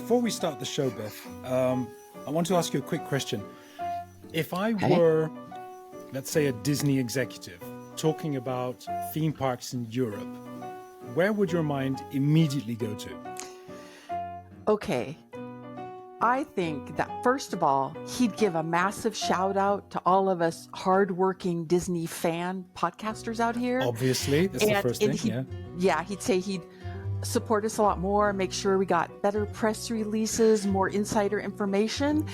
before we start the show, Beth, I want to ask you a quick question. If I were, let's say, a Disney executive talking about theme parks in Europe, where would your mind immediately go to? Okay. I think that, first of all, he'd give a massive shout out to all of us hardworking Disney fan podcasters out here. Obviously, that's the first thing, Yeah, he'd say he'd support us a lot more, make sure we got better press releases, more insider information,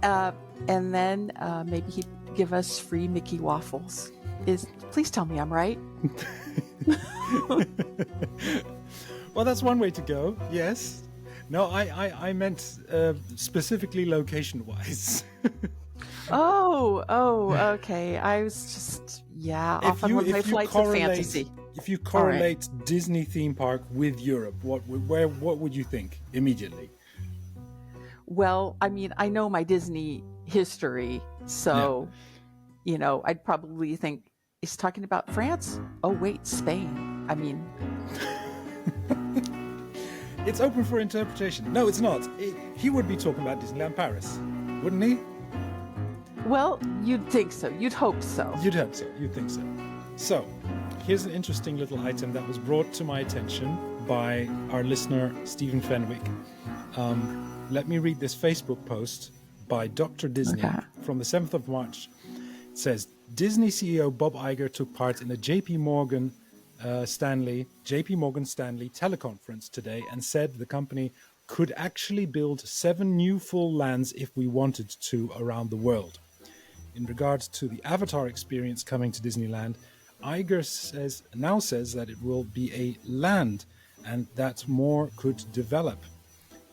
and then maybe he'd give us free Mickey waffles. Please tell me I'm right. Well, that's one way to go, yes. No, I meant specifically location-wise. Oh, okay. I was just, off on one of my flights of fantasy. If you correlate Disney theme park with Europe, what would you think immediately? Well, I mean, I know my Disney history, so, I'd probably think, he's talking about France? Oh, wait, Spain. I mean... It's open for interpretation. No, it's not. He would be talking about Disneyland Paris, wouldn't he? Well, you'd think so. You'd hope so. You'd hope so. You'd think so. So, here's an interesting little item that was brought to my attention by our listener, Stephen Fenwick. Let me read this Facebook post by Dr. Disney from the 7th of March. It says, Disney CEO Bob Iger took part in the JP Morgan Stanley teleconference today and said the company could actually build 7 new full lands if we wanted to around the world. In regards to the Avatar experience coming to Disneyland, Iger now says that it will be a land and that more could develop.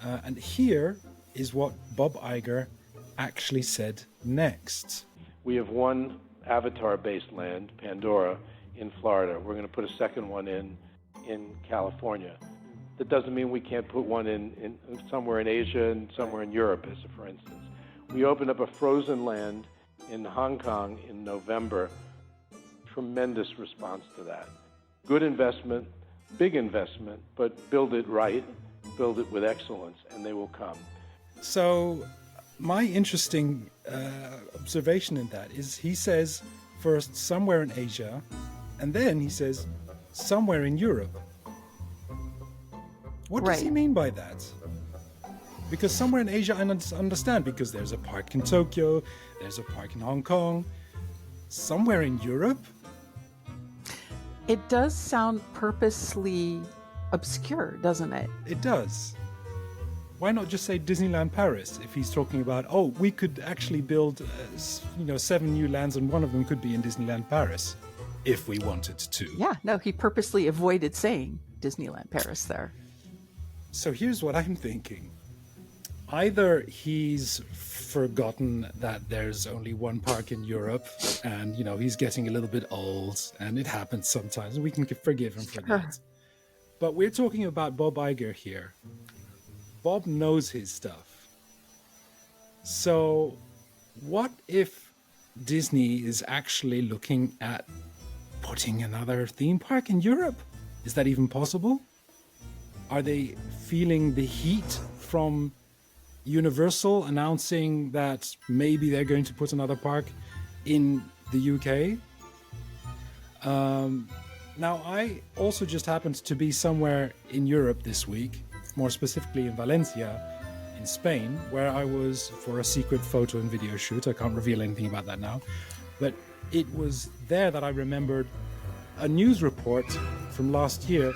And here is what Bob Iger actually said next. We have one Avatar-based land, Pandora, in Florida. We're going to put a second one in California. That doesn't mean we can't put one in somewhere in Asia and somewhere in Europe, as for instance. We opened up a frozen land in Hong Kong in November. Tremendous response to that. Good investment, big investment, but build it right, build it with excellence, and they will come. So my interesting observation in that is he says first somewhere in Asia, and then he says somewhere in Europe. What does he mean by that? Because somewhere in Asia I understand, because there's a park in Tokyo, there's a park in Hong Kong. Somewhere in Europe? It does sound purposely obscure, doesn't it? It does. Why not just say Disneyland Paris if he's talking about, we could actually build 7 new lands and one of them could be in Disneyland Paris if we wanted to. Yeah, no, he purposely avoided saying Disneyland Paris there. So here's what I'm thinking. Either he's forgotten that there's only one park in Europe and, he's getting a little bit old and it happens sometimes and we can forgive him for that. But we're talking about Bob Iger here. Bob knows his stuff. So what if Disney is actually looking at putting another theme park in Europe? Is that even possible? Are they feeling the heat from Universal announcing that maybe they're going to put another park in the UK? Now, I also just happened to be somewhere in Europe this week, more specifically in Valencia, in Spain, where I was for a secret photo and video shoot. I can't reveal anything about that now. But it was there that I remembered a news report from last year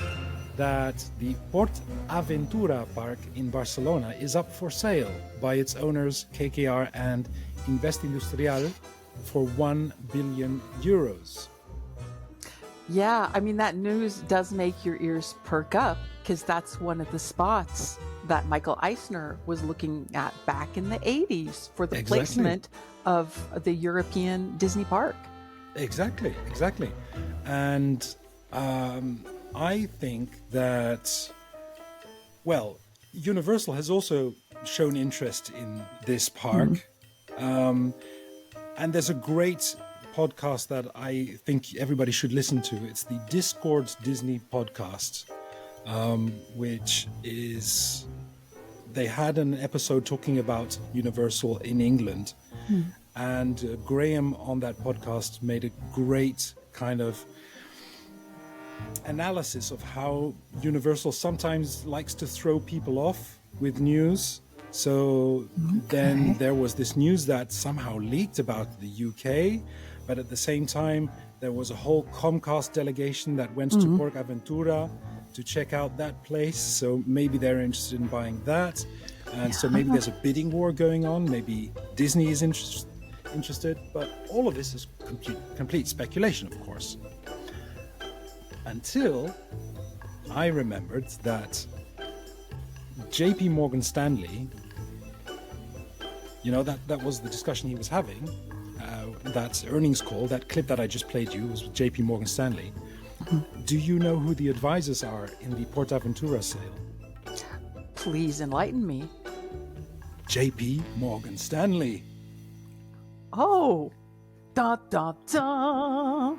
that the Port Aventura Park in Barcelona is up for sale by its owners KKR and Investindustrial for 1 billion euros. Yeah, I mean, that news does make your ears perk up because that's one of the spots that Michael Eisner was looking at back in the 80s for the placement of the European Disney park. Exactly. And I think that, Universal has also shown interest in this park. And there's a great podcast that I think everybody should listen to. It's the Discord Disney podcast, which is they had an episode talking about Universal in England. And Graham on that podcast made a great kind of analysis of how Universal sometimes likes to throw people off with news. So then there was this news that somehow leaked about the UK, but at the same time, there was a whole Comcast delegation that went to Port Aventura to check out that place. So maybe they're interested in buying that. And so maybe there's a bidding war going on. Maybe Disney is interested. But all of this is complete speculation, of course. Until I remembered that JP Morgan Stanley, that was the discussion he was having. That earnings call, that clip that I just played you was with JP Morgan Stanley. Do you know who the advisors are in the PortAventura sale? Please enlighten me. JP Morgan Stanley. Oh, da da da.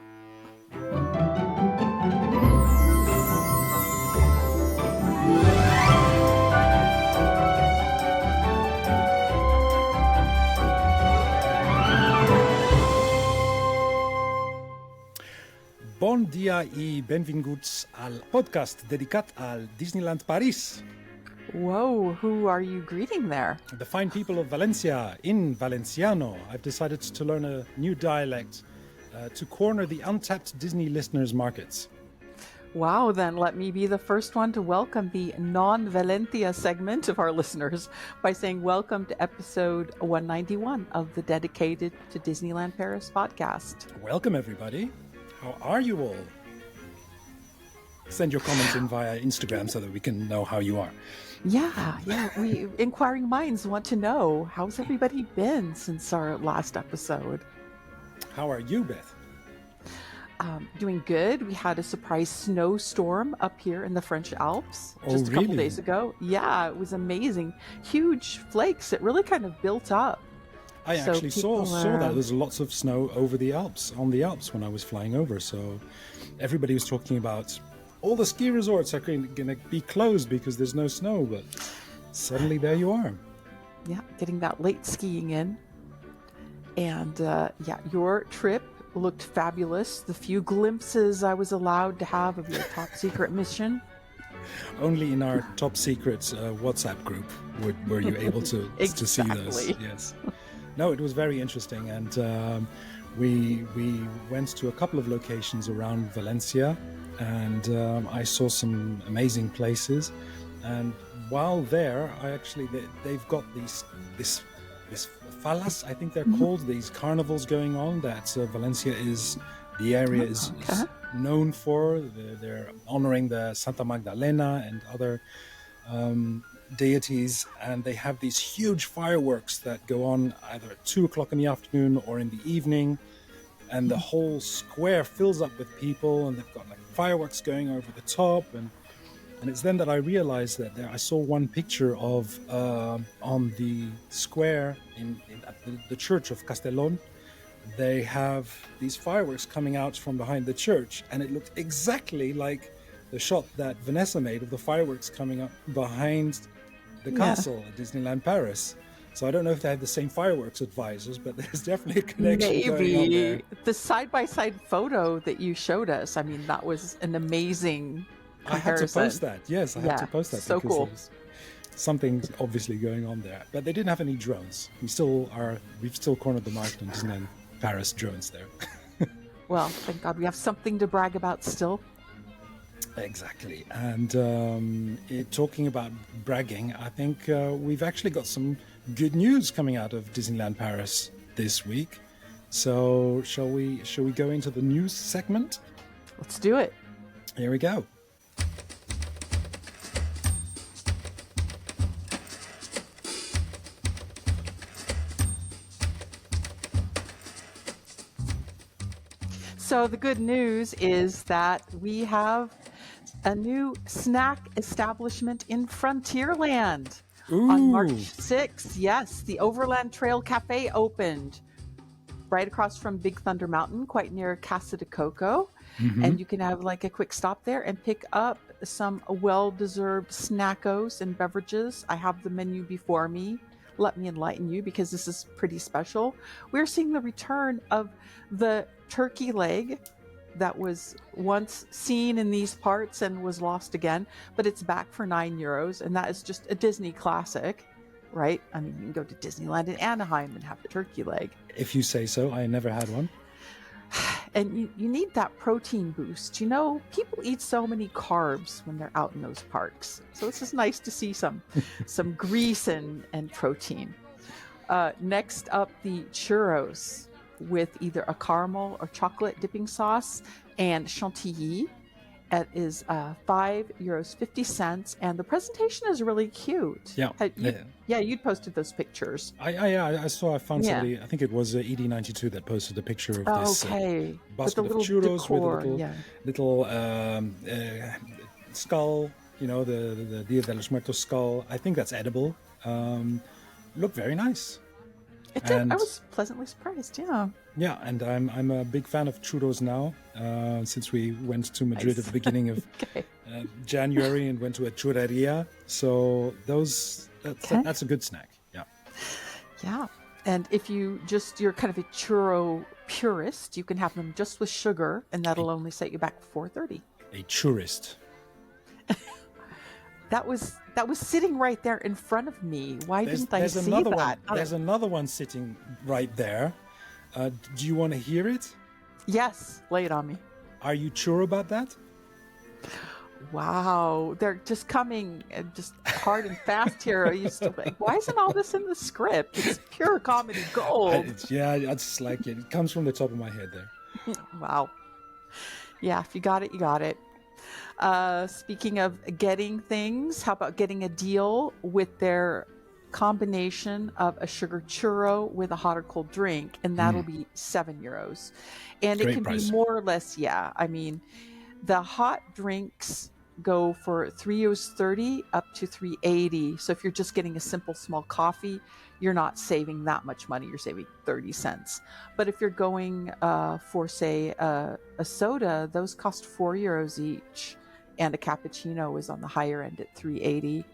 Bon dia e benvinguts al podcast dedicat al Disneyland Paris. Whoa, who are you greeting there? The fine people of Valencia in Valenciano. I've decided to learn a new dialect to corner the untapped Disney listeners' markets. Wow, then let me be the first one to welcome the non-Valencia segment of our listeners by saying welcome to episode 191 of the Dedicated to Disneyland Paris podcast. Welcome, everybody. How are you all? Send your comments in via Instagram so that we can know how you are. Yeah. We inquiring minds want to know, how's everybody been since our last episode? How are you, Beth? Doing good. We had a surprise snowstorm up here in the French Alps just a couple days ago. Yeah, it was amazing. Huge flakes. It really kind of built up. I actually saw that there's lots of snow over the Alps, on the Alps when I was flying over. So everybody was talking about all the ski resorts are going to be closed because there's no snow, but suddenly there you are. Yeah, getting that late skiing in. And your trip looked fabulous. The few glimpses I was allowed to have of your top secret mission. Only in our top secret WhatsApp group were you able to see those. Yes. No, it was very interesting, and we went to a couple of locations around Valencia, and I saw some amazing places. And while there, they've got this falas, I think they're called, these carnivals going on that Valencia is known for. They're honoring the Santa Magdalena and other deities, and they have these huge fireworks that go on either at 2:00 in the afternoon or in the evening, and the whole square fills up with people, and they've got like fireworks going over the top, and it's then that I realized that I saw one picture of on the square at the church of Castellón. They have these fireworks coming out from behind the church, and it looked exactly like the shot that Vanessa made of the fireworks coming up behind the castle at Disneyland Paris. So I don't know if they have the same fireworks advisors, but there's definitely a connection going on there. The side-by-side photo that you showed us, I mean, that was an amazing comparison. I had to post that. Yes, I had to post that. So cool. Something's obviously going on there. But they didn't have any drones. We've still cornered the market on Disneyland Paris drones there. Well, thank God we have something to brag about still. Exactly. And talking about bragging, I think we've actually got some good news coming out of Disneyland Paris this week. So shall we go into the news segment? Let's do it. Here we go. So the good news is that we have a new snack establishment in Frontierland. Ooh. On March 6th. Yes, the Overland Trail Cafe opened right across from Big Thunder Mountain, quite near Casa de Coco. Mm-hmm. And you can have like a quick stop there and pick up some well-deserved snackos and beverages. I have the menu before me. Let me enlighten you because this is pretty special. We're seeing the return of the turkey leg that was once seen in these parts and was lost again, but it's back for €9, and that is just a Disney classic, right? I mean, you can go to Disneyland in Anaheim and have the turkey leg. If you say so. I never had one. And you need that protein boost. You know, people eat so many carbs when they're out in those parks. So this is nice to see some grease and protein. Next up, the churros with either a caramel or chocolate dipping sauce and chantilly. It is €5.50, and the presentation is really cute. Yeah, you'd posted those pictures. I found somebody. I think it was ED92 that posted a picture of this basket of churros decor, with a little skull. You know, the Dia de los Muertos skull. I think that's edible. Looked very nice. It did. I was pleasantly surprised. Yeah. Yeah, and I'm a big fan of churros now. Since we went to Madrid at the beginning of January and went to a churreria, so that's a good snack. Yeah. Yeah, and if you're kind of a churro purist, you can have them just with sugar, and that'll only set you back $4.30. A churist. That was sitting right there in front of me. Why didn't I see that? There's another one sitting right there. Do you want to hear it? Yes, lay it on me. Are you sure about that? Wow, they're just coming just hard and fast here. I used to like, why isn't all this in the script? It's pure comedy gold. It's like it comes from the top of my head there. Wow. Yeah, if you got it, you got it. Speaking of getting things, how about getting a deal with their combination of a sugar churro with a hot or cold drink, and that'll be €7. And Great it can price. be more or less, I mean, the hot drinks go for €3.30 up to $3.80. So if you're just getting a simple small coffee, you're not saving that much money. You're saving 30 cents. But if you're going for, say, a soda, those cost €4 each. And a cappuccino is on the higher end at $3.80.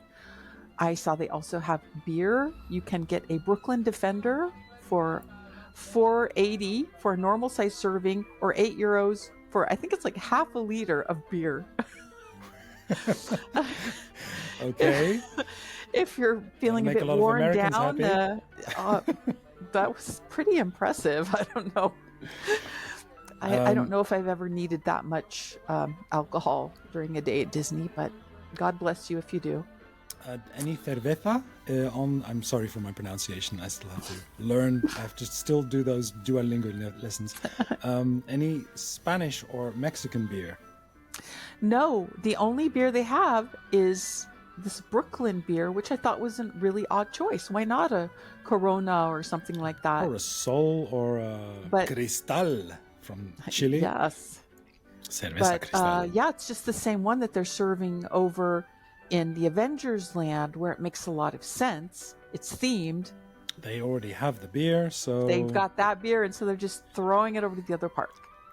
I saw they also have beer. You can get a Brooklyn Defender for $4.80 for a normal size serving, or €8 for, I think it's like half a liter of beer. Okay. If you're feeling a bit worn down, that was pretty impressive. I don't know. I don't know if I've ever needed that much alcohol during a day at Disney, but God bless you if you do. Any cerveza I'm sorry for my pronunciation. I still have to learn. I have to still do those Duolingo lessons. Any Spanish or Mexican beer? No, the only beer they have is this Brooklyn beer, which I thought was a really odd choice. Why not a Corona or something like that? Or a Sol or a Cristal from Chile? Yes. Cerveza Cristal. It's just the same one that they're serving over in the Avengers land, where it makes a lot of sense. It's themed. They already have the beer, so... They've got that beer, and so they're just throwing it over to the other park.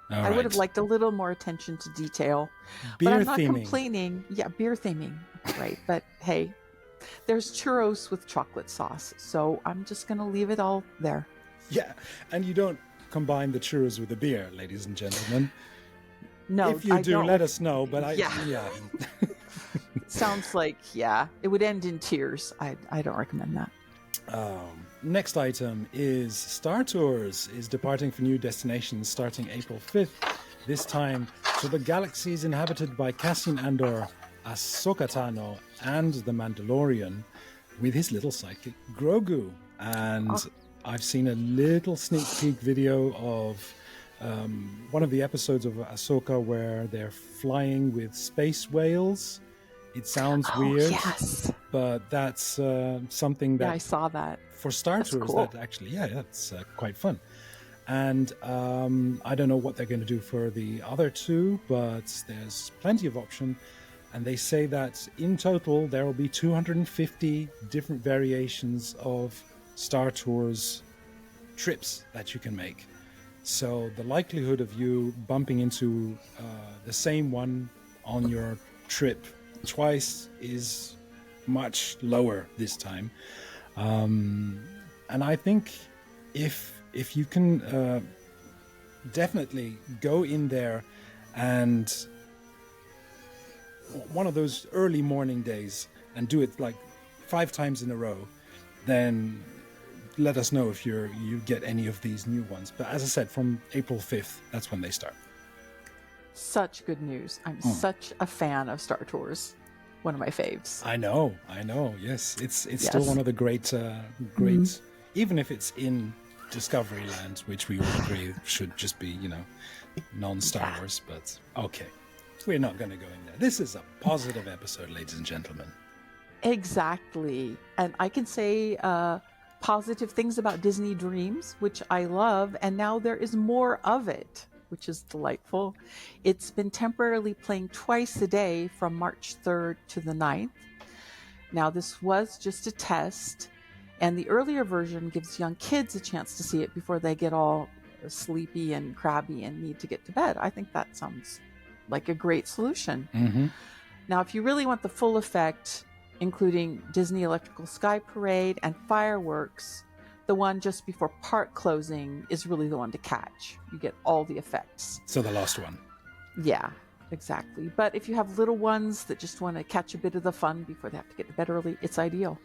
I would have liked a little more attention to detail. Beer but I'm not theming. complaining. Yeah, beer theming. Right. But hey, there's churros with chocolate sauce. So I'm just going to leave it all there. Yeah. And you don't combine the churros with the beer, ladies and gentlemen. No, if you do, let us know. But yeah. Sounds like, it would end in tears. I don't recommend that. Next item is Star Tours is departing for new destinations starting April 5th, this time to the galaxies inhabited by Cassian Andor, Ahsoka Tano, and the Mandalorian, with his little sidekick Grogu. And I've seen a little sneak peek video of one of the episodes of Ahsoka where they're flying with space whales. It sounds weird, but that's something that... I saw that. For Star Tours, cool. That actually, that's quite fun. And I don't know what they're going to do for the other two, but there's plenty of option. And they say that in total, there will be 250 different variations of Star Tours trips that you can make. So the likelihood of you bumping into the same one on your trip twice is much lower this time. And I think if you can definitely go in there and one of those early morning days and do it like 5 times in a row, then let us know if you get any of these new ones. But as I said, from April 5th, that's when they start. Such good news. I'm such a fan of Star Tours. One of my faves. I know. Yes, it's still one of the great, even if it's in Discovery Land, which we all agree should just be, non-Star Wars. But okay, we're not going to go in there. This is a positive episode, ladies and gentlemen. Exactly. And I can say positive things about Disney Dreams, which I love. And now there is more of it, which is delightful. It's been temporarily playing twice a day from March 3rd to the 9th. Now, this was just a test, and the earlier version gives young kids a chance to see it before they get all sleepy and crabby and need to get to bed. I think that sounds like a great solution. Mm-hmm. Now, if you really want the full effect, including Disney Electrical Sky Parade and fireworks, the one just before park closing is really the one to catch. You get all the effects. So the last one. Yeah, exactly. But if you have little ones that just want to catch a bit of the fun before they have to get to bed early, it's ideal.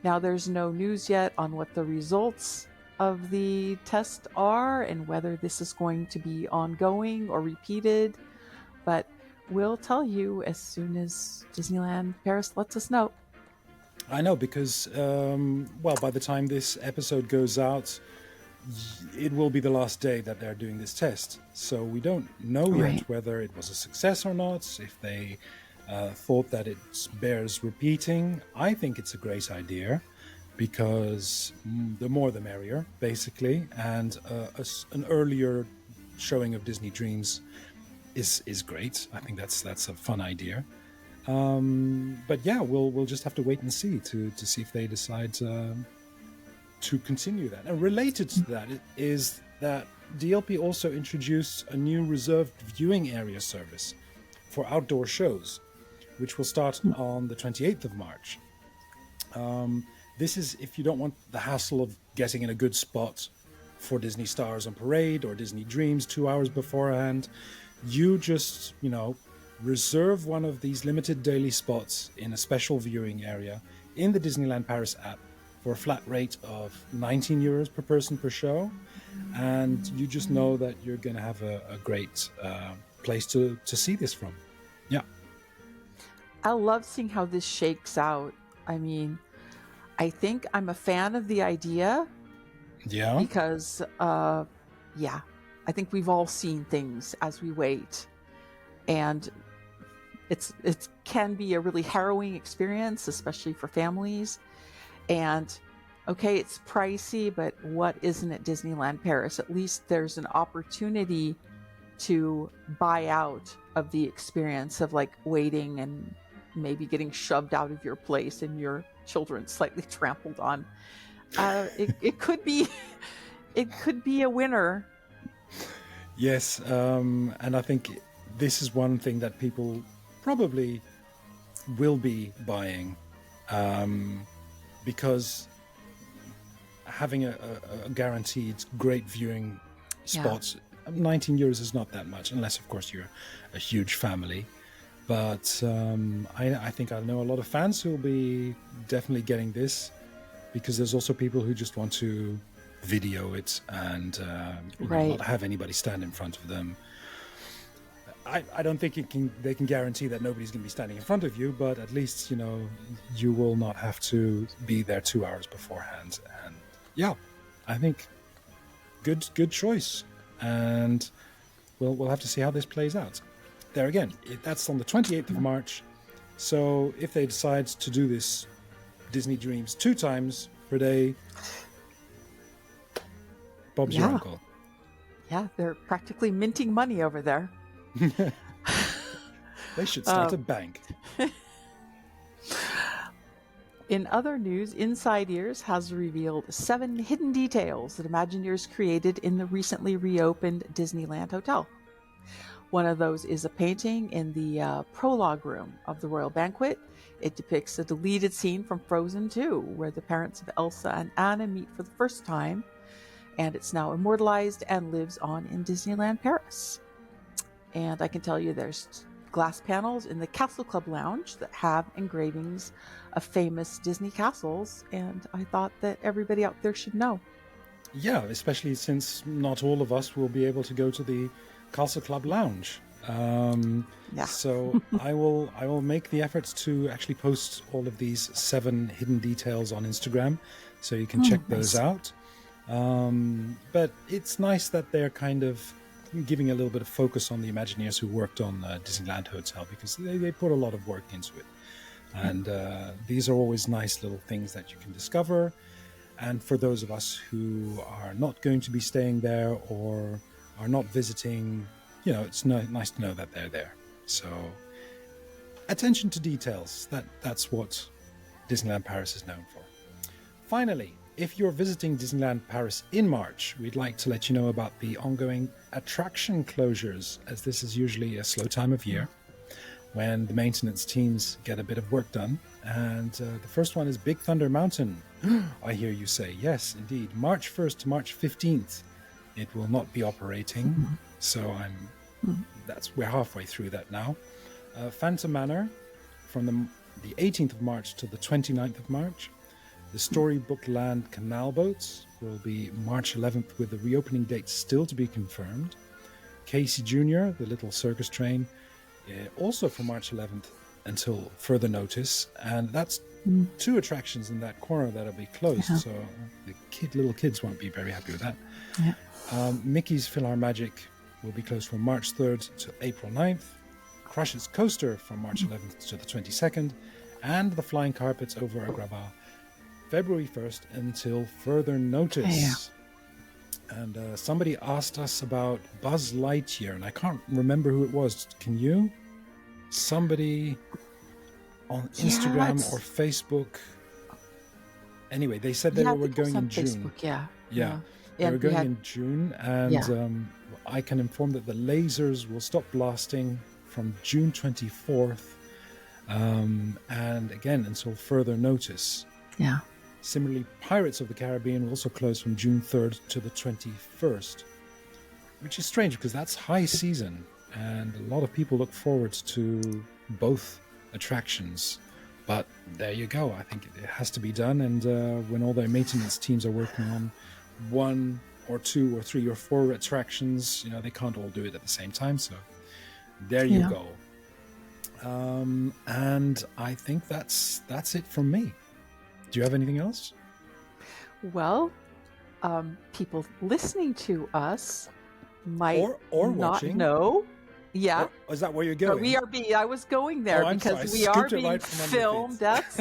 Now, there's no news yet on what the results of the test are and whether this is going to be ongoing or repeated. But we'll tell you as soon as Disneyland Paris lets us know. I know, because, by the time this episode goes out, it will be the last day that they're doing this test. So we don't know yet whether it was a success or not, if they thought that it bears repeating. I think it's a great idea, because the more the merrier, basically. And an earlier showing of Disney Dreams is great. I think that's a fun idea. But yeah, we'll just have to wait and see to see if they decide to continue that. And related to that is that DLP also introduced a new reserved viewing area service for outdoor shows, which will start on the 28th of March. This is if you don't want the hassle of getting in a good spot for Disney Stars on Parade or Disney Dreams 2 hours beforehand. You just, reserve one of these limited daily spots in a special viewing area in the Disneyland Paris app for a flat rate of 19 euros per person per show. And you just know that you're going to have a great place to see this from. Yeah. I love seeing how this shakes out. I mean, I think I'm a fan of the idea. Yeah. Because, I think we've all seen things as we wait. And it can be a really harrowing experience, especially for families. And okay, it's pricey, but what isn't at Disneyland Paris? At least there's an opportunity to buy out of the experience of like waiting and maybe getting shoved out of your place and your children slightly trampled on. It could be a winner. Yes, and I think this is one thing that people probably will be buying, because having a guaranteed great viewing spot, 19 euros is not that much, unless of course you're a huge family. But I think I know a lot of fans who will be definitely getting this, because there's also people who just want to video it and not have anybody stand in front of them. I don't think they can guarantee that nobody's going to be standing in front of you, but at least, you will not have to be there 2 hours beforehand. And yeah, I think good choice. And we'll have to see how this plays out. There again, that's on the 28th of March. So if they decide to do this Disney Dreams 2 times per day, Bob's your uncle. Yeah, they're practically minting money over there. They should start a bank. In other news, Inside Ears has revealed 7 hidden details that Imagineers created in the recently reopened Disneyland Hotel. One of those is a painting in the prologue room of the Royal Banquet. It depicts a deleted scene from Frozen 2, where the parents of Elsa and Anna meet for the first time, and it's now immortalized and lives on in Disneyland Paris. And I can tell you there's glass panels in the Castle Club Lounge that have engravings of famous Disney castles, and I thought that everybody out there should know. Yeah, especially since not all of us will be able to go to the Castle Club Lounge. So I will make the efforts to actually post all of these 7 hidden details on Instagram, so you can check those out. But it's nice that they're kind of giving a little bit of focus on the Imagineers who worked on Disneyland Hotel, because they put a lot of work into it. And these are always nice little things that you can discover. And for those of us who are not going to be staying there or are not visiting, it's nice to know that they're there. So attention to details, that's what Disneyland Paris is known for. Finally, if you're visiting Disneyland Paris in March, we'd like to let you know about the ongoing attraction closures, as this is usually a slow time of year when the maintenance teams get a bit of work done. And the first one is Big Thunder Mountain. I hear you say, yes, indeed. March 1st to March 15th, it will not be operating. So we're halfway through that now. Phantom Manor from the 18th of March to the 29th of March. The Storybook Land Canal Boats will be March 11th, with the reopening date still to be confirmed. Casey Jr., the Little Circus Train, also from March 11th until further notice. And that's 2 attractions in that corner that'll be closed. So the little kids won't be very happy with that. Mickey's PhilharMagic will be closed from March 3rd to April 9th. Crush's Coaster from March 11th to the 22nd. And the Flying Carpets over Agrabah, February 1st until further notice. And somebody asked us about Buzz Lightyear, and I can't remember who it was. Can you? Somebody on Instagram or Facebook. Anyway, they said they were going in June. Facebook, They were going in June, and I can inform that the lasers will stop blasting from June 24th, and again until further notice. Similarly, Pirates of the Caribbean will also close from June 3rd to the 21st, which is strange because that's high season, and a lot of people look forward to both attractions. But there you go. I think it has to be done, and when all their maintenance teams are working on 1 or 2 or 3 or 4 attractions, they can't all do it at the same time. So there you go. And I think that's it from me. Do you have anything else? Well, people listening to us might or not watching. know. Yeah. Or is that where you're going? I was going there because we are being filmed. That's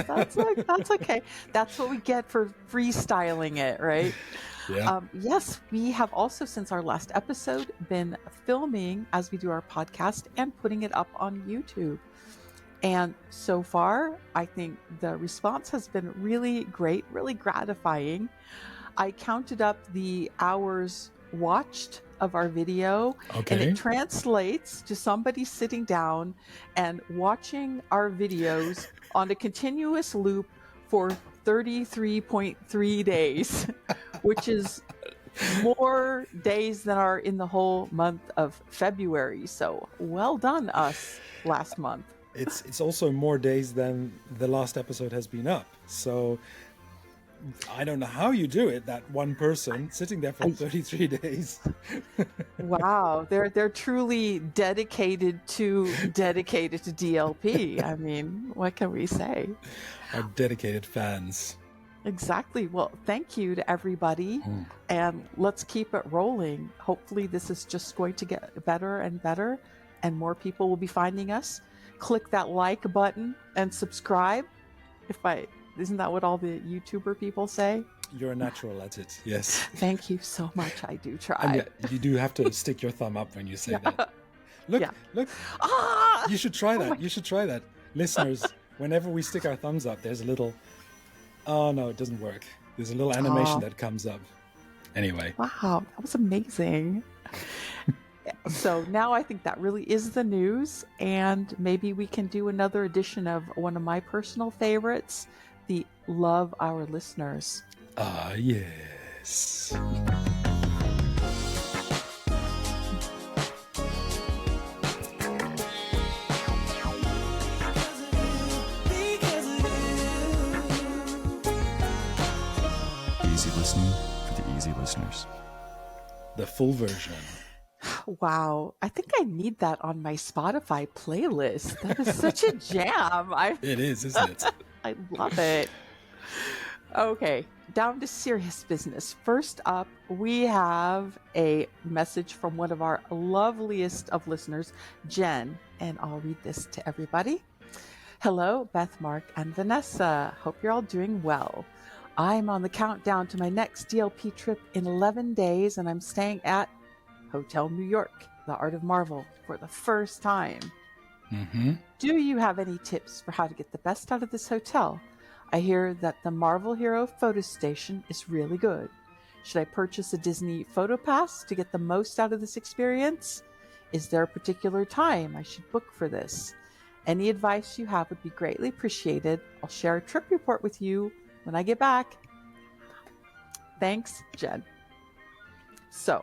okay. That's what we get for freestyling it, right? Yes, we have also, since our last episode, been filming as we do our podcast and putting it up on YouTube. And so far, I think the response has been really great, really gratifying. I counted up the hours watched of our video, and it translates to somebody sitting down and watching our videos on a continuous loop for 33.3 days, which is more days than are in the whole month of February. So well done us last month. It's also more days than the last episode has been up. So I don't know how you do it, that one person sitting there for 33 days. Wow, they're truly dedicated to DLP. I mean, what can we say? Our dedicated fans. Exactly. Well, thank you to everybody, and let's keep it rolling. Hopefully this is just going to get better and better, and more people will be finding us. Click that like button and subscribe. Isn't that what all the YouTuber people say? You're a natural at it, yes. Thank you so much. I do try. And you do have to stick your thumb up when you say that. Look. You should try that. You should try that. Listeners, whenever we stick our thumbs up, there's a little... Oh, no, it doesn't work. There's a little animation that comes up. Anyway. Wow, that was amazing. So now I think that really is the news, and maybe we can do another edition of one of my personal favorites, the Love Our Listeners. Ah, yes. Easy listening for the easy listeners. The full version. Wow. I think I need that on my Spotify playlist. That is such a jam. It is, isn't it? I love it. Okay, down to serious business. First up, we have a message from one of our loveliest of listeners, Jen, and I'll read this to everybody. Hello, Beth, Marq, and Vanessa. Hope you're all doing well. I'm on the countdown to my next DLP trip in 11 days, and I'm staying at Hotel New York, the Art of Marvel, for the first time. Mm-hmm. Do you have any tips for how to get the best out of this hotel? I hear that the Marvel Hero photo station is really good. Should I purchase a Disney photo pass to get the most out of this experience? Is there a particular time I should book for this? Any advice you have would be greatly appreciated. I'll share a trip report with you when I get back. Thanks, Jen. So,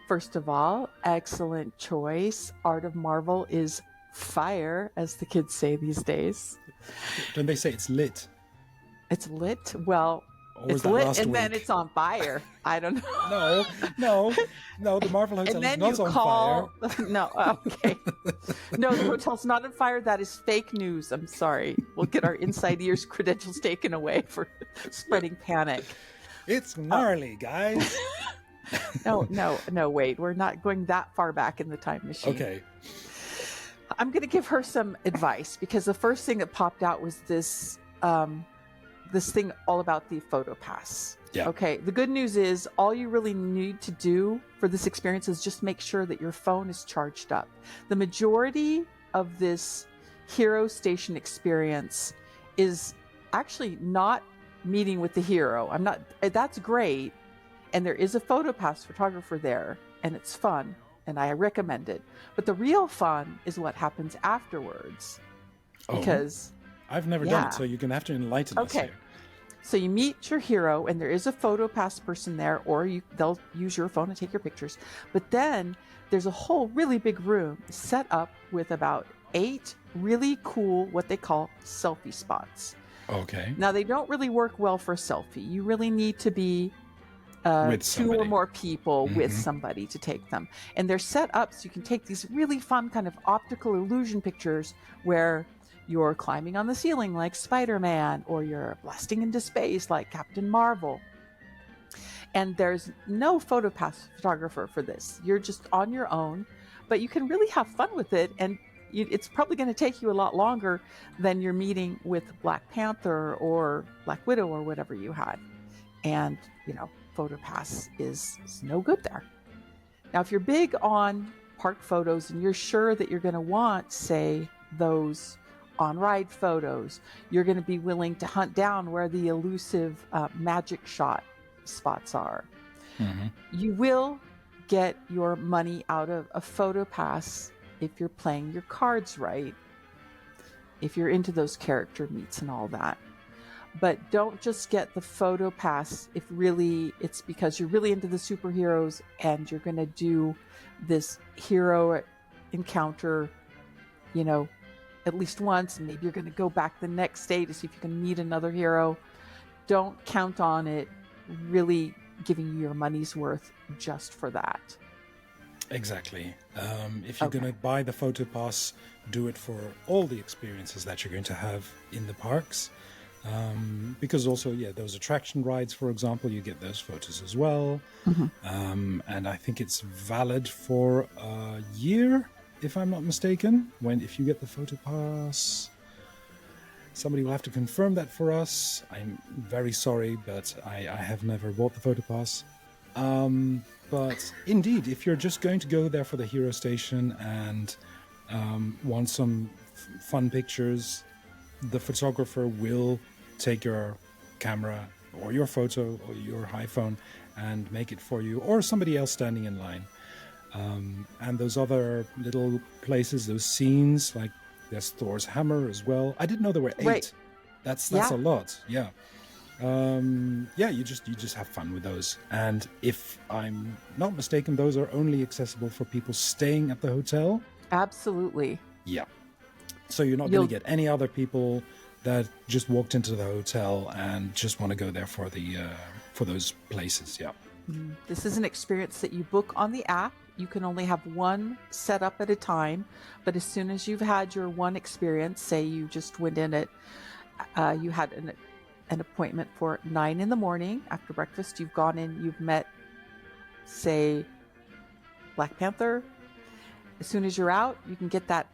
first of all, excellent choice. Art of Marvel is fire, as the kids say these days. Don't they say it's lit? It's lit? Well, Or was it's that lit last and then week? it's on fire. I don't know. No, the Marvel Hotel And then is you not on call. fire. No, okay. No, the hotel's not on fire. That is fake news. I'm sorry. We'll get our inside ears credentials taken away for spreading panic. It's gnarly, guys. No, wait. We're not going that far back in the time machine. Okay. I'm going to give her some advice because the first thing that popped out was this thing all about the photo pass. Yeah. Okay. The good news is all you really need to do for this experience is just make sure that your phone is charged up. The majority of this hero station experience is actually not meeting with the hero. That's great. And there is a photo pass photographer there and it's fun and I recommend it. But the real fun is what happens afterwards. Because I've never done it, so you're going to have to enlighten us here. So you meet your hero, and there is a photo pass person there, or they'll use your phone to take your pictures. But then there's a whole really big room set up with about 8 really cool, what they call selfie spots. Okay. Now, they don't really work well for a selfie. You really need to be with 2 somebody. or more people with somebody to take them. And they're set up so you can take these really fun kind of optical illusion pictures where you're climbing on the ceiling like Spider-Man, or you're blasting into space like Captain Marvel. And there's no photo pass photographer for this. You're just on your own, but you can really have fun with it. And it's probably going to take you a lot longer than your meeting with Black Panther or Black Widow or whatever you had. And, photo pass is no good there. Now, if you're big on park photos and you're sure that you're going to want, say, those on-ride photos, you're going to be willing to hunt down where the elusive magic shot spots are. Mm-hmm. You will get your money out of a photo pass if you're playing your cards right, if you're into those character meets and all that. But don't just get the photo pass if really it's because you're really into the superheroes and you're going to do this hero encounter, at least once, and maybe you're going to go back the next day to see if you can meet another hero. Don't count on it really giving you your money's worth just for that. Exactly. If you're going to buy the photo pass, do it for all the experiences that you're going to have in the parks. Because also, those attraction rides, for example, you get those photos as well. Mm-hmm. And I think it's valid for a year, if I'm not mistaken, if you get the photo pass. Somebody will have to confirm that for us. I'm very sorry, but I have never bought the photo pass. But indeed, if you're just going to go there for the hero station and want some fun pictures, the photographer will take your camera or your photo or your iPhone and make it for you, or somebody else standing in line. And those other little places, those scenes, like there's Thor's hammer as well. I didn't know there were 8. Right. That's a lot. Yeah. You just have fun with those. And if I'm not mistaken, those are only accessible for people staying at the hotel. Absolutely. Yeah. So you're not going to get any other people that just walked into the hotel and just want to go there for those places. Yeah. This is an experience that you book on the app. You can only have one set up at a time, but as soon as you've had your one experience, say you just went in at, you had an appointment for 9 a.m. after breakfast, you've gone in, you've met, say, Black Panther. As soon as you're out, you can get that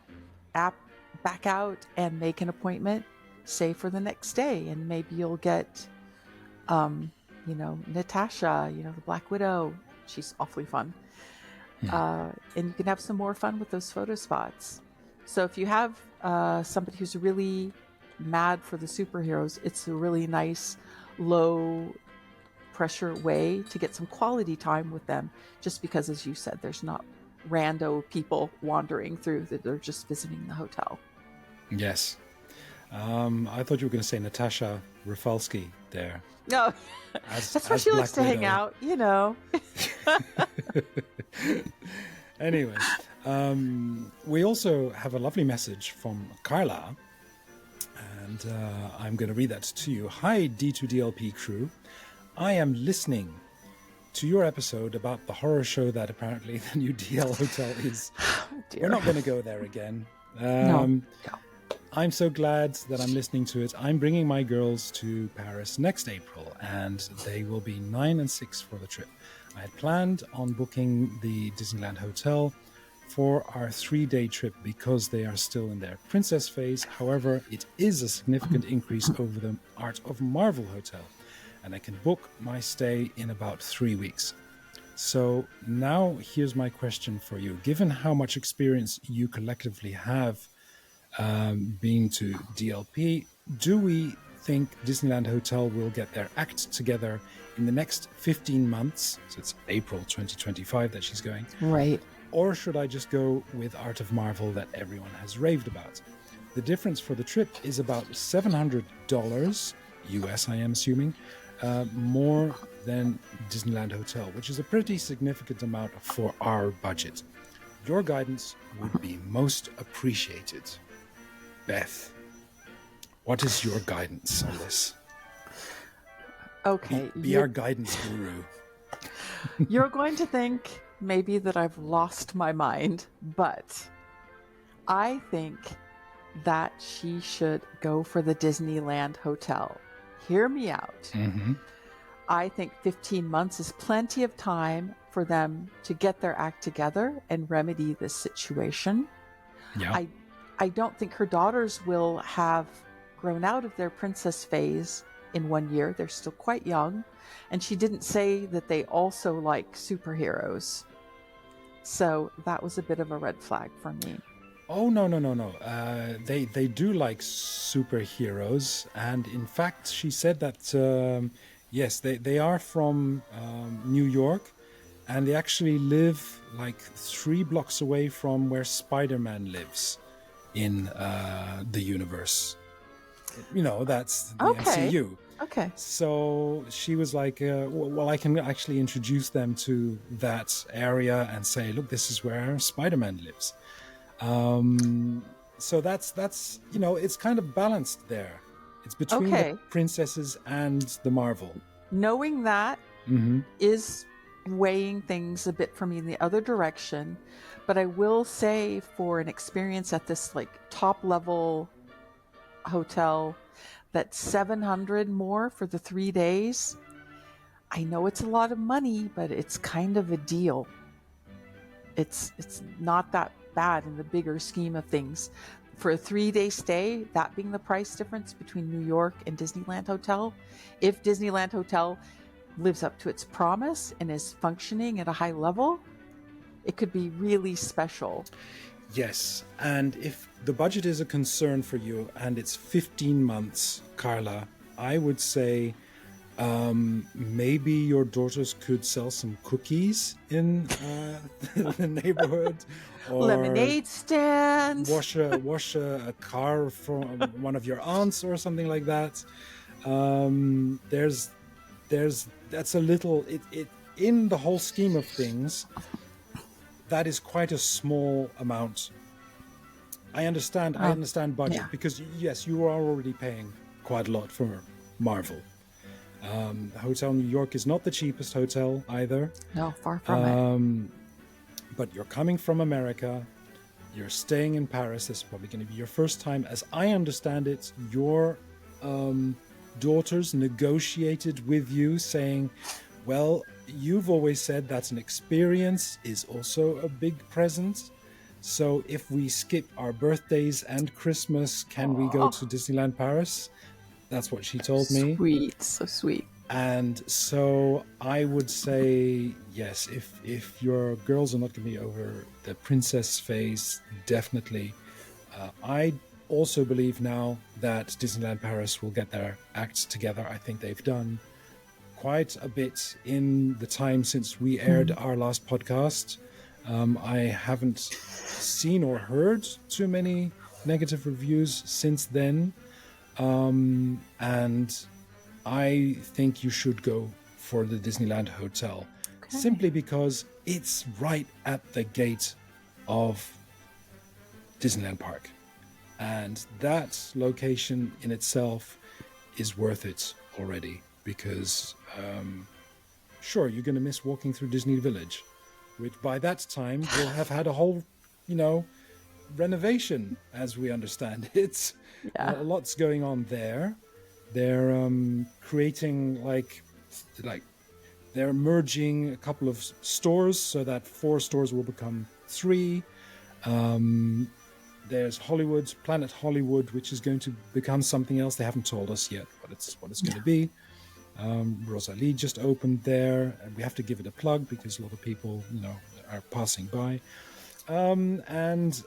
app back out and make an appointment, say, for the next day, and maybe you'll get Natasha, the Black Widow. She's awfully fun. And you can have some more fun with those photo spots. So if you have somebody who's really mad for the superheroes, it's a really nice, low pressure way to get some quality time with them, just because, as you said, there's not rando people wandering through, that they're just visiting the hotel. Yes. I thought you were going to say Natasha Rafalski there. No, that's where she likes to hang out, Anyway, we also have a lovely message from Karla, and I'm going to read that to you. Hi, D2DLP crew. I am listening to your episode about the horror show that apparently the new DL Hotel is. Oh, dear. We're not going to go there again. No. I'm so glad that I'm listening to it. I'm bringing my girls to Paris next April, and they will be 9 and 6 for the trip. I had planned on booking the Disneyland Hotel for our 3-day trip because they are still in their princess phase. However, it is a significant increase over the Art of Marvel Hotel, and I can book my stay in about 3 weeks. So now here's my question for you. Given how much experience you collectively have being to DLP, do we think Disneyland Hotel will get their act together in the next 15 months? So it's April 2025 that she's going. Right. Or should I just go with Art of Marvel that everyone has raved about? The difference for the trip is about $700 US, I am assuming, more than Disneyland Hotel, which is a pretty significant amount for our budget. Your guidance would be most appreciated. Beth, what is your guidance on this? Okay. Be our guidance guru. You're going to think maybe that I've lost my mind, but I think that she should go for the Disneyland Hotel. Hear me out. Mm-hmm. I think 15 months is plenty of time for them to get their act together and remedy this situation. Yeah. I don't think her daughters will have grown out of their princess phase in 1 year. They're still quite young. And she didn't say that they also like superheroes. So that was a bit of a red flag for me. Oh, no. They do like superheroes. And in fact, she said that, yes, they are from New York. And they actually live like 3 blocks away from where Spider-Man lives in the universe. That's the MCU. Okay. So she was like, well, I can actually introduce them to that area and say, look, this is where Spider-Man lives. So that's it's kind of balanced there. It's between the princesses and the Marvel. Knowing that is weighing things a bit for me in the other direction, but I will say, for an experience at this like top level hotel, that $700 more for the 3 days, I know it's a lot of money, but it's kind of a deal. It's not that bad in the bigger scheme of things. For a 3-day stay, that being the price difference between New York and Disneyland Hotel, if Disneyland Hotel lives up to its promise and is functioning at a high level, it could be really special. Yes, and if the budget is a concern for you and it's 15 months, Karla, I would say Maybe your daughters could sell some cookies in the neighborhood, or lemonade stand. wash a car from one of your aunts or something like that. That's a little it in the whole scheme of things. That is quite a small amount. I understand budget, because yes, you are already paying quite a lot for Marvel. Hotel New York is not the cheapest hotel either. No, far from it. But you're coming from America. You're staying in Paris. This is probably going to be your first time. As I understand it, your daughters negotiated with you, saying, well, you've always said that an experience is also a big present. So if we skip our birthdays and Christmas, can we go to Disneyland Paris? That's what she told me. Sweet, so sweet. And so I would say, yes, if your girls are not going to be over the princess phase, definitely. I also believe now that Disneyland Paris will get their acts together. I think they've done quite a bit in the time since we aired our last podcast. I haven't seen or heard too many negative reviews since then. And I think you should go for the Disneyland Hotel, simply because it's right at the gate of Disneyland Park. And that location in itself is worth it already, because sure, you're going to miss walking through Disney Village, which by that time will have had a whole, renovation, as we understand it. Yeah. A lot's going on there. They're creating they're merging a couple of stores so that 4 stores will become 3. There's Planet Hollywood, which is going to become something else. They haven't told us yet what it's going to be. Rosalie just opened there, and we have to give it a plug because a lot of people, are passing by. And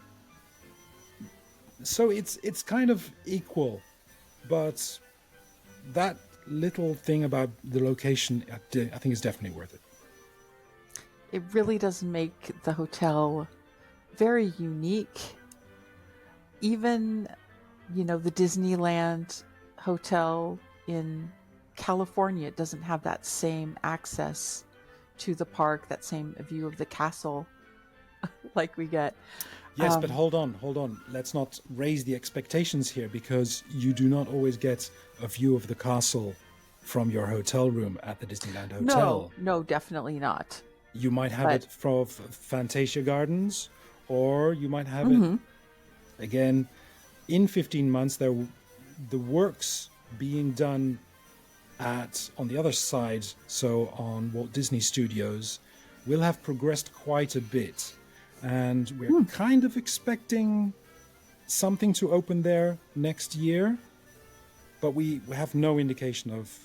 so it's kind of equal, but that little thing about the location, I think, is definitely worth it. It really does make the hotel very unique. Even, the Disneyland Hotel in California doesn't have that same access to the park, that same view of the castle like we get. Yes, but hold on. Let's not raise the expectations here, because you do not always get a view of the castle from your hotel room at the Disneyland Hotel. No, definitely not. You might have it from Fantasia Gardens, or you might have it, again, in 15 months, the works being done on the other side, so on Walt Disney Studios, will have progressed quite a bit. And we're kind of expecting something to open there next year, but we have no indication of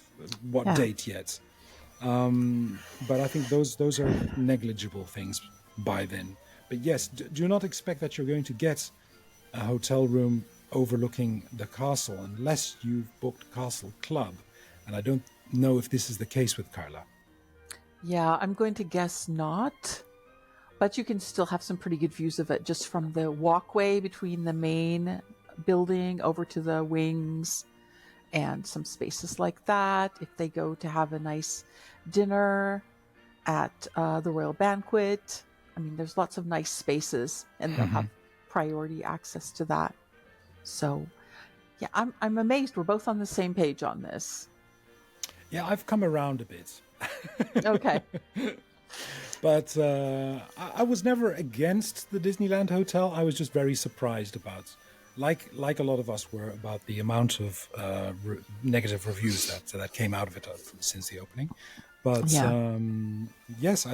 what date yet. But I think those are negligible things by then. But yes, do not expect that you're going to get a hotel room overlooking the castle unless you've booked Castle Club. And I don't know if this is the case with Karla. Yeah, I'm going to guess not. But you can still have some pretty good views of it just from the walkway between the main building over to the wings, and some spaces like that. If they go to have a nice dinner at the Royal Banquet, there's lots of nice spaces, and they'll have priority access to that. So, yeah, I'm amazed we're both on the same page on this. Yeah, I've come around a bit. Okay. But I was never against the Disneyland Hotel. I was just very surprised about, like a lot of us were, about the amount of negative reviews that came out of it since the opening. But yes,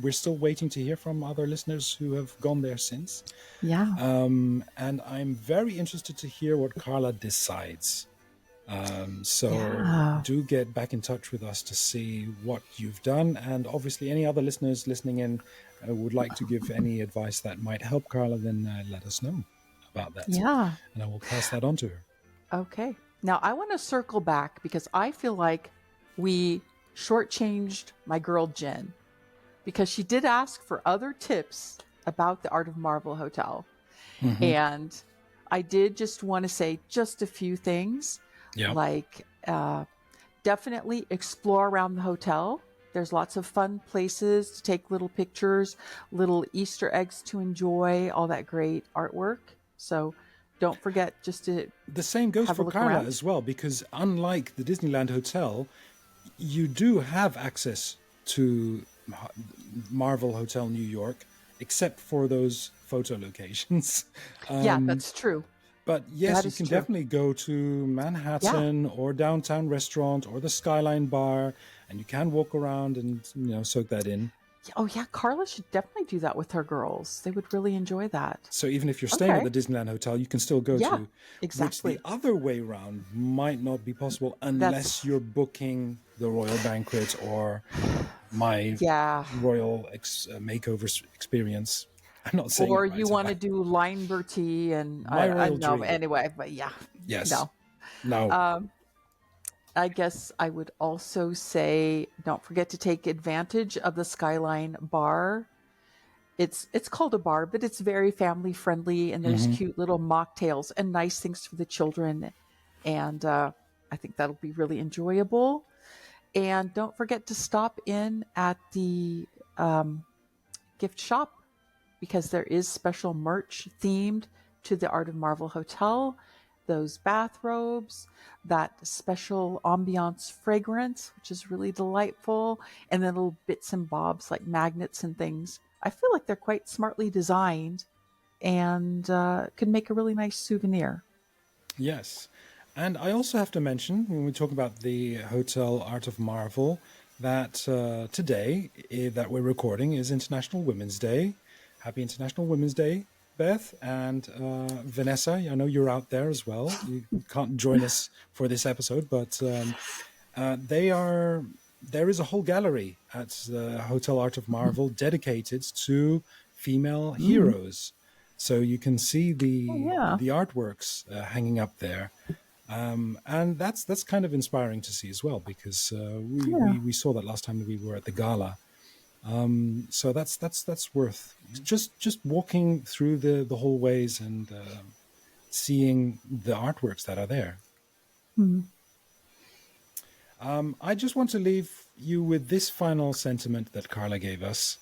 we're still waiting to hear from other listeners who have gone there since. Yeah. And I'm very interested to hear what Karla decides. Do get back in touch with us to see what you've done, and obviously any other listeners listening in would like to give any advice that might help Karla, then let us know about that. Yeah. And I will pass that on to her. Okay. Now I want to circle back, because I feel like we shortchanged my girl Jen because she did ask for other tips about the Art of Marvel Hotel. Mm-hmm. And I did just want to say just a few things. Yeah. Like definitely explore around the hotel. There's lots of fun places to take little pictures, little Easter eggs to enjoy, all that great artwork. So don't forget just to The same goes for Karla around. as well, because unlike the Disneyland Hotel, you do have access to Marvel Hotel New York, except for those photo locations. Yeah, that's true. But yes, That you is can true. definitely go to Manhattan or Downtown Restaurant or the Skyline Bar, and you can walk around and soak that in. Oh yeah, Karla should definitely do that with her girls. They would really enjoy that. So even if you're staying at the Disneyland Hotel, you can still go Yeah, to. exactly. Which the other way around might not be possible unless you're booking the Royal Banquet or my Royal Makeover experience. I'm not saying Or it right, you so want to do line Bertie and My I royal know dream. anyway, but yeah. Yes. No. I guess I would also say don't forget to take advantage of the Skyline Bar. It's called a bar, but it's very family friendly, and there's cute little mocktails and nice things for the children, and I think that'll be really enjoyable. And don't forget to stop in at the gift shop, because there is special merch themed to the Art of Marvel Hotel. Those bathrobes, that special ambiance fragrance, which is really delightful, and then little bits and bobs like magnets and things. I feel like they're quite smartly designed and could make a really nice souvenir. Yes. And I also have to mention, when we talk about the Hotel Art of Marvel, that today that we're recording is International Women's Day. Happy International Women's Day, Beth and Vanessa. I know you're out there as well. You can't join us for this episode, but there is a whole gallery at the Hotel Art of Marvel dedicated to female heroes. So you can see the artworks hanging up there. And that's kind of inspiring to see as well, because we saw that last time that we were at the gala. So that's worth just walking through the hallways and seeing the artworks that are there. I just want to leave you with this final sentiment that Karla gave us.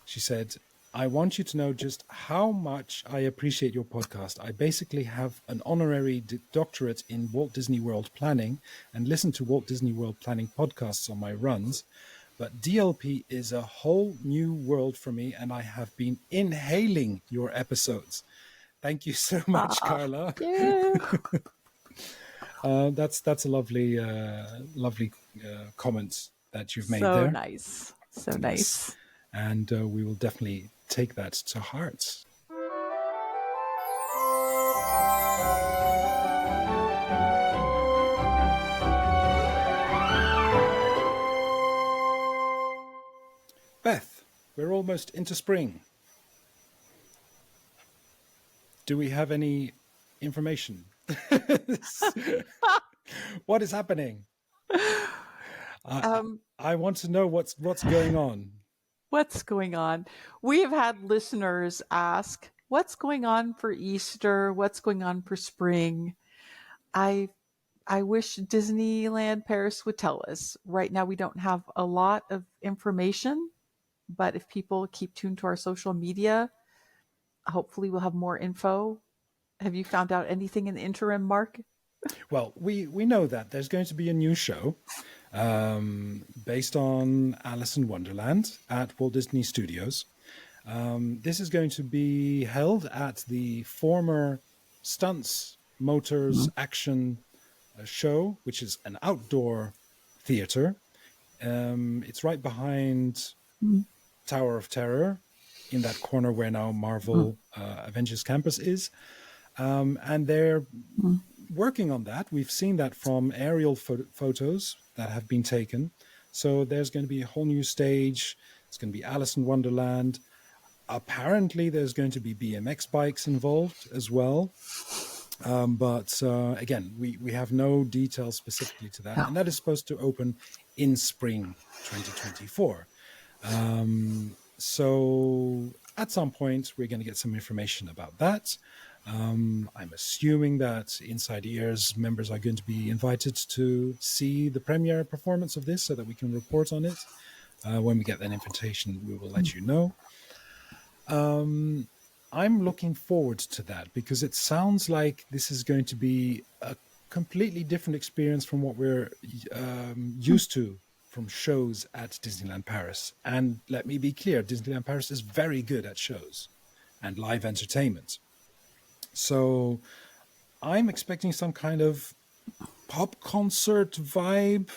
She said, "I want you to know just how much I appreciate your podcast. I basically have an honorary doctorate in Walt Disney World planning and listen to Walt Disney World planning podcasts on my runs. But DLP is a whole new world for me, and I have been inhaling your episodes." Thank you so much, Karla. Yeah. That's a lovely comment that you've made there. So nice. And we will definitely take that to heart. Beth, we're almost into spring. Do we have any information? What is happening? I want to know what's going on. What's going on? We have had listeners ask, what's going on for Easter? What's going on for spring? I wish Disneyland Paris would tell us. Right now, we don't have a lot of information, but if people keep tuned to our social media, hopefully we'll have more info. Have you found out anything in the interim, Marq? Well, we know that there's going to be a new show based on Alice in Wonderland at Walt Disney Studios. This is going to be held at the former Stunts Motors Action show, which is an outdoor theater. It's right behind Tower of Terror, in that corner where now Marvel Avengers Campus is. And they're working on that. We've seen that from aerial photos that have been taken. So there's going to be a whole new stage. It's going to be Alice in Wonderland. Apparently there's going to be BMX bikes involved as well. But again, we have no details specifically to that. And that is supposed to open in spring 2024. So at some point, we're going to get some information about that. I'm assuming that Inside Ears members are going to be invited to see the premiere performance of this so that we can report on it. When we get that invitation, we will let you know. I'm looking forward to that because it sounds like this is going to be a completely different experience from what we're used to from shows at Disneyland Paris. And let me be clear, Disneyland Paris is very good at shows and live entertainment. So I'm expecting some kind of pop concert vibe.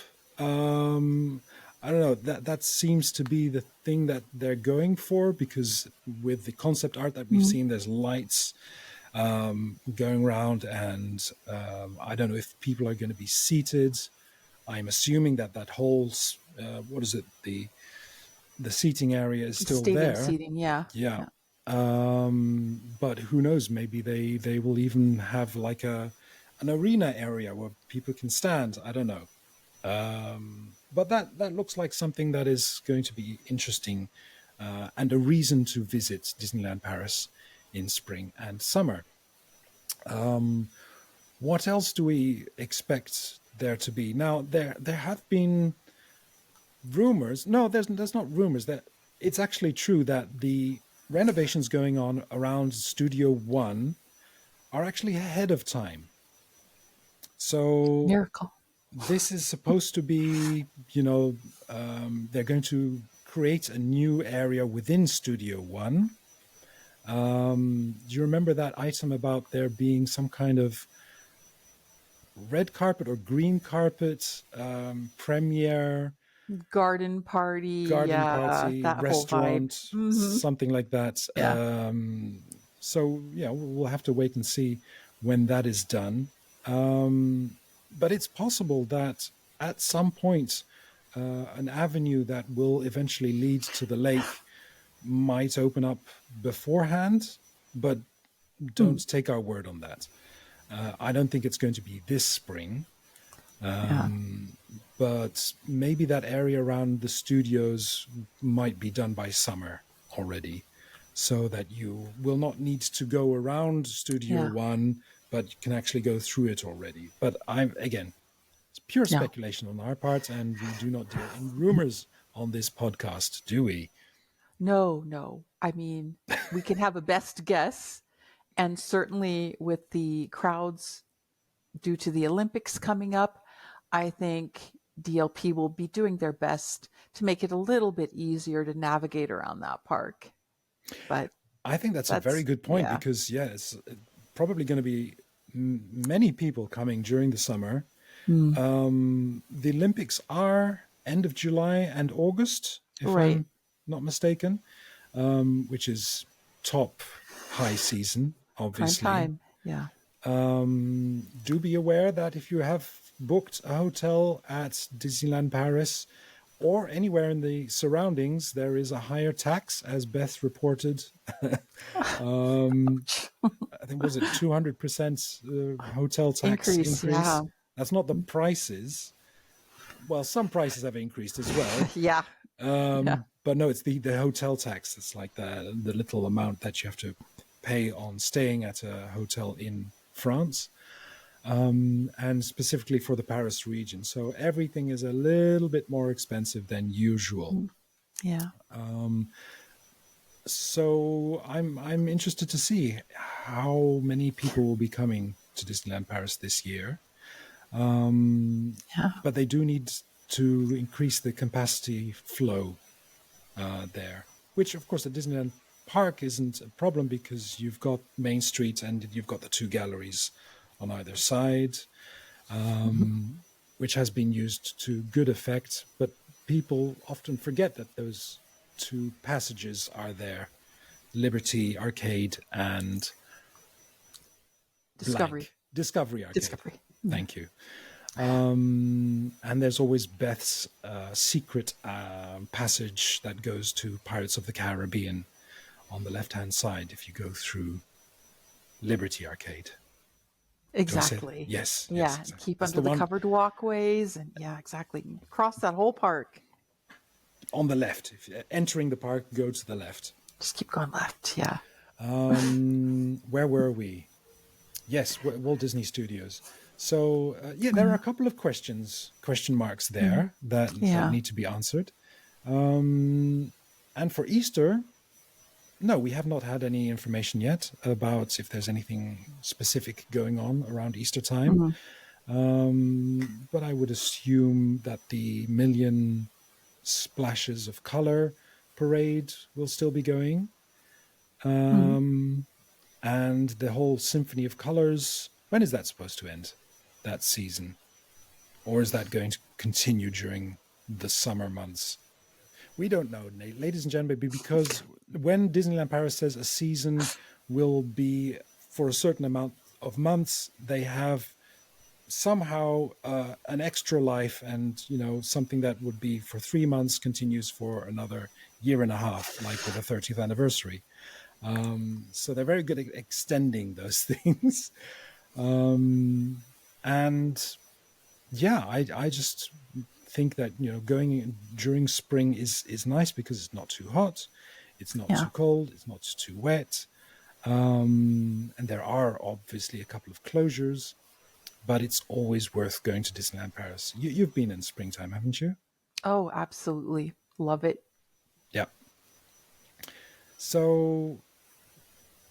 I don't know, that seems to be the thing that they're going for, because with the concept art that we've seen, there's lights going around, and I don't know if people are going to be seated. I'm assuming that whole, the seating area is still Stadium there. Seating, yeah. Yeah. But who knows, maybe they will even have like an arena area where people can stand. I don't know. But that looks like something that is going to be interesting and a reason to visit Disneyland Paris in spring and summer. What else do we expect there to be? Now, there have been rumors. No, there's not rumors. That it's actually true that the renovations going on around Studio One are actually ahead of time. So Miracle. this is supposed to be, they're going to create a new area within Studio One. Do you remember that item about there being some kind of red carpet or green carpet premiere? Garden party, that restaurant, whole vibe. Something like that. Yeah. So, we'll have to wait and see when that is done. But it's possible that at some point, an avenue that will eventually lead to the lake might open up beforehand, but don't take our word on that. I don't think it's going to be this spring. But maybe that area around the studios might be done by summer already, so that you will not need to go around Studio One, but you can actually go through it already. But it's pure speculation on our part, and we do not deal in rumors on this podcast, do we? No. I mean, we can have a best guess, and certainly with the crowds due to the Olympics coming up, I think DLP will be doing their best to make it a little bit easier to navigate around that park. But I think that's a very good point, because it's probably going to be many people coming during the summer. The Olympics are end of July and August, if I'm not mistaken, which is top high season, obviously. Prime time, Do be aware that if you have booked a hotel at Disneyland Paris or anywhere in the surroundings, there is a higher tax, as Beth reported. I think, was it 200% hotel tax increase? Yeah. That's not the prices. Well, some prices have increased as well. But no, it's the hotel tax. It's like the little amount that you have to pay on staying at a hotel in France. And specifically for the Paris region. So everything is a little bit more expensive than usual. So I'm interested to see how many people will be coming to Disneyland Paris this year. But they do need to increase the capacity flow there, which of course at Disneyland Park isn't a problem, because you've got Main Street and you've got the two galleries on either side, which has been used to good effect. But people often forget that those two passages are there: Liberty Arcade and Discovery Arcade. Discovery. Thank you. And there's always Beth's secret passage that goes to Pirates of the Caribbean on the left-hand side if you go through Liberty Arcade. Exactly. Yes. Yeah, Yes. and Exactly. keep That's under the one covered walkways, and yeah, exactly. Cross that whole park. on the left. If you're entering the park, go to the left. Just keep going left. Yeah. Where were we? Yes, Walt Disney Studios. So there are a couple of question marks there that need to be answered. And for Easter, no, we have not had any information yet about if there's anything specific going on around Easter time. But I would assume that the Million Splashes of Color parade will still be going. And the whole Symphony of Colors, when is that supposed to end, that season? Or is that going to continue during the summer months? We don't know, ladies and gentlemen, because when Disneyland Paris says a season will be for a certain amount of months, they have somehow an extra life, and something that would be for 3 months continues for another year and a half, like with the 30th anniversary. So they're very good at extending those things. I just think that going during spring is nice because it's not too hot, it's not too cold, it's not too wet, and there are obviously a couple of closures, but it's always worth going to Disneyland Paris. You've been in springtime, haven't you? Oh, absolutely. Love it. Yeah. So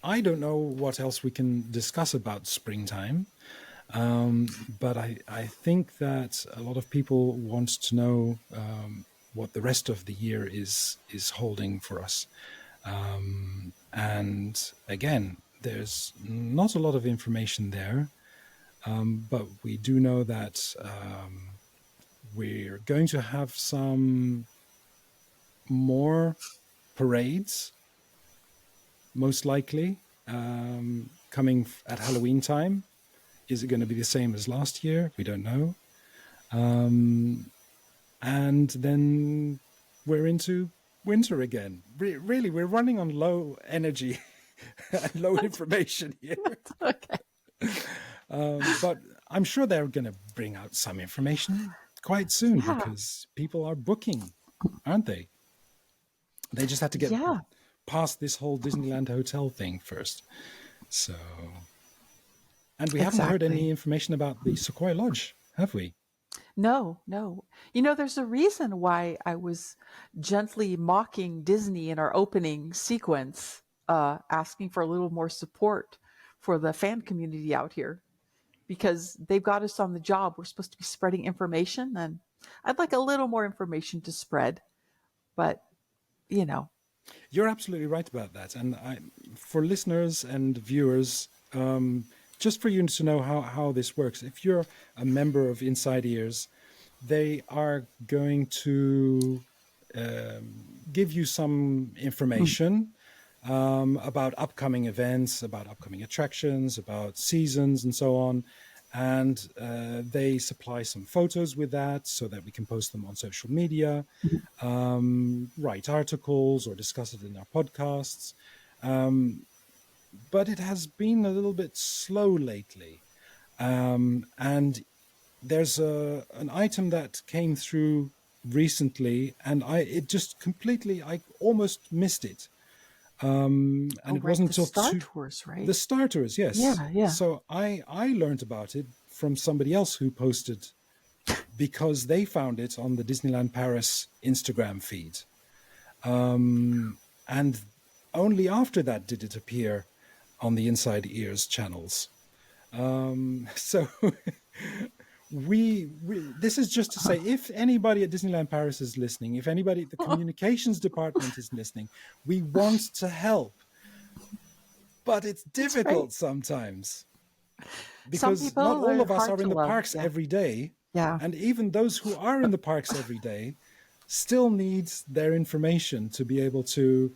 I don't know what else we can discuss about springtime. But I think that a lot of people want to know what the rest of the year is holding for us. And again, there's not a lot of information there, but we do know that we're going to have some more parades, most likely, coming at Halloween time. Is it going to be the same as last year? We don't know. And then we're into winter again. Really, we're running on low energy and low information here. Okay. But I'm sure they're going to bring out some information quite soon because people are booking, aren't they? They just had to get past this whole Disneyland hotel thing first. So... And we haven't heard any information about the Sequoia Lodge, have we? No. There's a reason why I was gently mocking Disney in our opening sequence, asking for a little more support for the fan community out here, because they've got us on the job. We're supposed to be spreading information, and I'd like a little more information to spread, but, You're absolutely right about that. And for listeners and viewers... just for you to know how this works, if you're a member of Inside Ears, they are going to give you some information about upcoming events, about upcoming attractions, about seasons, and so on. And they supply some photos with that so that we can post them on social media, write articles, or discuss it in our podcasts. But it has been a little bit slow lately. And there's an item that came through recently, and I almost missed it. And it wasn't until the Star Tours, right? The Star Tours, yes. Yeah. So I learned about it from somebody else who posted, because they found it on the Disneyland Paris Instagram feed. And only after that did it appear on the Inside Ears channels. So this is just to say, if anybody at Disneyland Paris is listening, if anybody at the communications department is listening, we want to help. But it's difficult sometimes. Because not all of us are in the parks every day. Yeah. And even those who are in the parks every day still need their information to be able to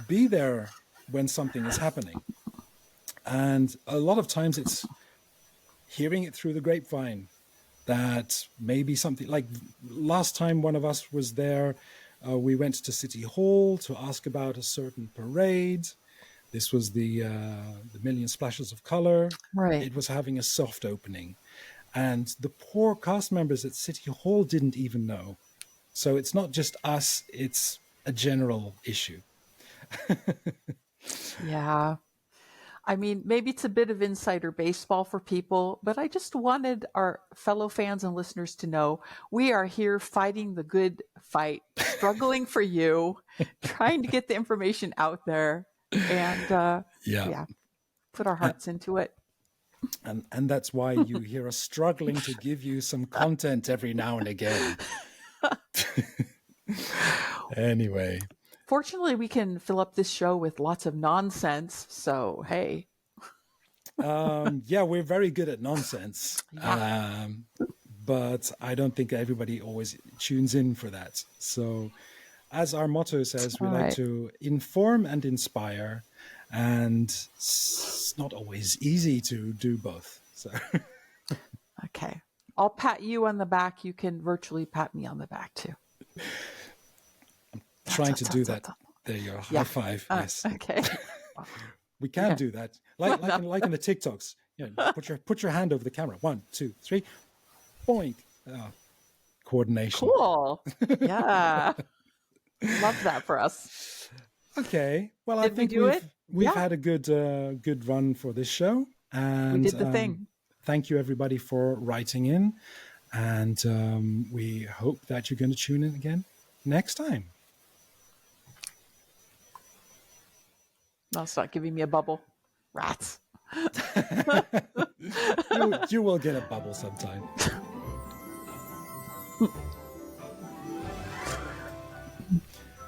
be there when something is happening. And a lot of times it's hearing it through the grapevine that maybe something, like last time one of us was there, we went to City Hall to ask about a certain parade, This was the Million Splashes of Color. Right. It was having a soft opening. And the poor cast members at City Hall didn't even know. So it's not just us, it's a general issue. Yeah. I mean, maybe it's a bit of insider baseball for people, but I just wanted our fellow fans and listeners to know we are here fighting the good fight, struggling for you, trying to get the information out there, and put our hearts into it. And that's why you hear us struggling to give you some content every now and again. Anyway. Fortunately, we can fill up this show with lots of nonsense. So, hey. We're very good at nonsense. Yeah. But I don't think everybody always tunes in for that. So, as our motto says, we like to inform and inspire. And it's not always easy to do both. So, okay. I'll pat you on the back. You can virtually pat me on the back, too. Trying to do that. There you go. High five. Yes. Okay. We can do that. Like in the TikToks. Put your hand over the camera. 1, 2, 3. Boink. Coordination. Cool. Yeah. Love that for us. Okay. Well, I think we've had a good run for this show. And we did the thing. Thank you everybody for writing in. And we hope that you're going to tune in again next time. No, stop giving me a bubble. Rats. You will get a bubble sometime.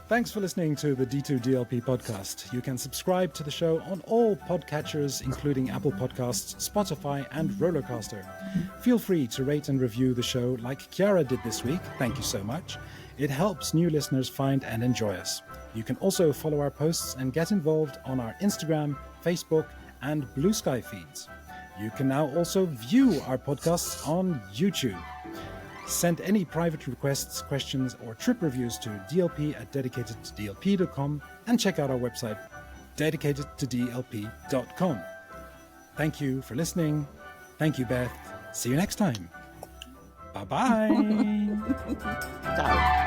Thanks for listening to the D2DLP podcast. You can subscribe to the show on all podcatchers, including Apple Podcasts, Spotify, and Rollercoaster. Feel free to rate and review the show like Chiara did this week. Thank you so much. It helps new listeners find and enjoy us. You can also follow our posts and get involved on our Instagram, Facebook, and Blue Sky feeds. You can now also view our podcasts on YouTube. Send any private requests, questions, or trip reviews to dlp@dedicatedtodlp.com and check out our website, dedicatedtodlp.com. Thank you for listening. Thank you, Beth. See you next time. Bye-bye. Ciao.